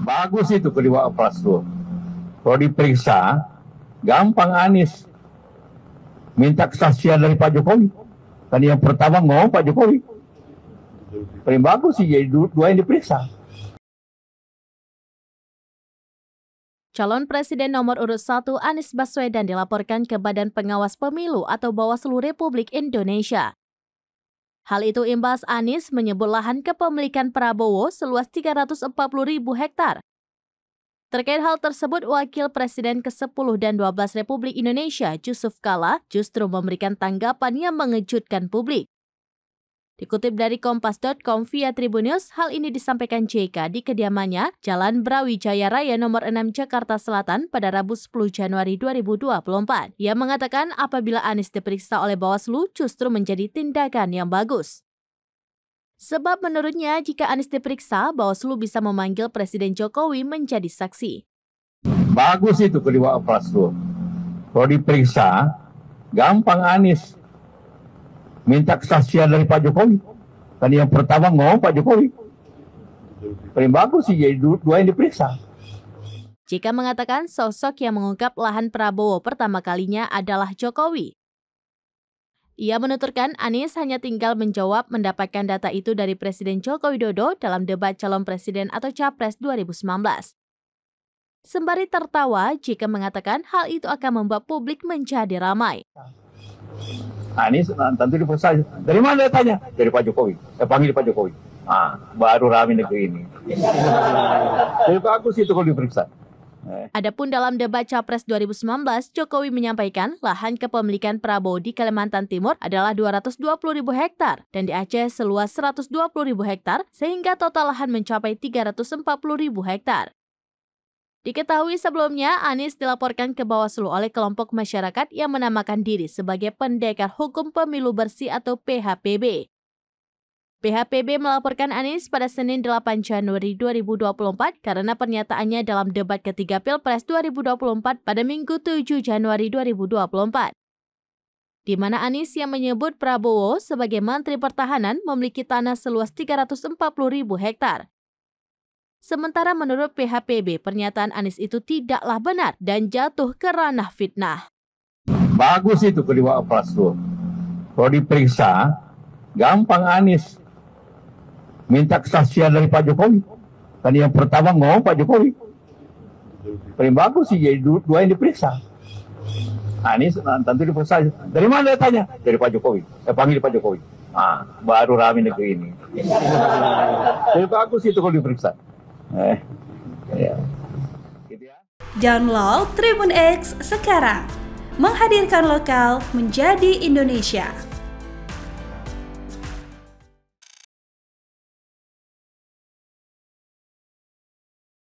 Bagus itu kedua Pras tuh. Kalau diperiksa, gampang Anies minta kesaksian dari Pak Jokowi. Kan yang pertama ngomong Pak Jokowi. Paling bagus sih jadi dua yang diperiksa. Calon Presiden nomor urut 1 Anies Baswedan dilaporkan ke Badan Pengawas Pemilu atau Bawaslu Republik Indonesia. Hal itu imbas Anies menyebut lahan kepemilikan Prabowo seluas 340.000 hektar. Terkait hal tersebut, Wakil Presiden ke-10 dan 12 Republik Indonesia, Yusuf Kala, justru memberikan tanggapan yang mengejutkan publik. Dikutip dari Kompas.com via Tribunnews, hal ini disampaikan JK di kediamannya, Jalan Brawijaya Raya nomor 6 Jakarta Selatan pada Rabu 10 Januari 2024. Ia mengatakan apabila Anies diperiksa oleh Bawaslu justru menjadi tindakan yang bagus. Sebab menurutnya jika Anies diperiksa, Bawaslu bisa memanggil Presiden Jokowi menjadi saksi. Bagus itu kedua Pras tuh. Kalau diperiksa, gampang Anies minta kesaksian dari Pak Jokowi. Kan yang pertama ngomong Pak Jokowi. Paling bagus sih jadi dua yang diperiksa. JK mengatakan sosok yang mengungkap lahan Prabowo pertama kalinya adalah Jokowi. Ia menuturkan Anies hanya tinggal menjawab mendapatkan data itu dari Presiden Joko Widodo dalam debat calon presiden atau Capres 2019. Sembari tertawa, JK mengatakan hal itu akan membuat publik menjadi ramai. Anies tentu diperiksa. Dari mana datanya? Dari Pak Jokowi. Saya panggil Pak Jokowi. Baru rame negeri ini. Jadi bagus itu kalau diperiksa. Adapun dalam debat Capres 2019, Jokowi menyampaikan lahan kepemilikan Prabowo di Kalimantan Timur adalah 220.000 hektar dan di Aceh seluas 120.000 hektar sehingga total lahan mencapai 340.000 hektar. Diketahui sebelumnya, Anies dilaporkan ke Bawaslu oleh kelompok masyarakat yang menamakan diri sebagai Pendekar Hukum Pemilu Bersih atau PHPB. PHPB melaporkan Anies pada Senin 8 Januari 2024 karena pernyataannya dalam debat ketiga Pilpres 2024 pada Minggu 7 Januari 2024. Di mana Anies yang menyebut Prabowo sebagai Menteri Pertahanan memiliki tanah seluas 340.000 hektar. Sementara menurut PHPB, pernyataan Anies itu tidaklah benar dan jatuh ke ranah fitnah. Bagus itu kedua Pras tuh. Kalau diperiksa, gampang Anies minta kesaksian dari Pak Jokowi. Kan yang pertama ngomong Pak Jokowi. Paling bagus sih jadi dua yang diperiksa. Anies tentu diperiksa. Dari mana datanya? Dari Pak Jokowi. Saya panggil Pak Jokowi. Baru rame negeri ini. Jadi bagus itu kalau diperiksa. Download Tribun X sekarang, menghadirkan lokal menjadi Indonesia.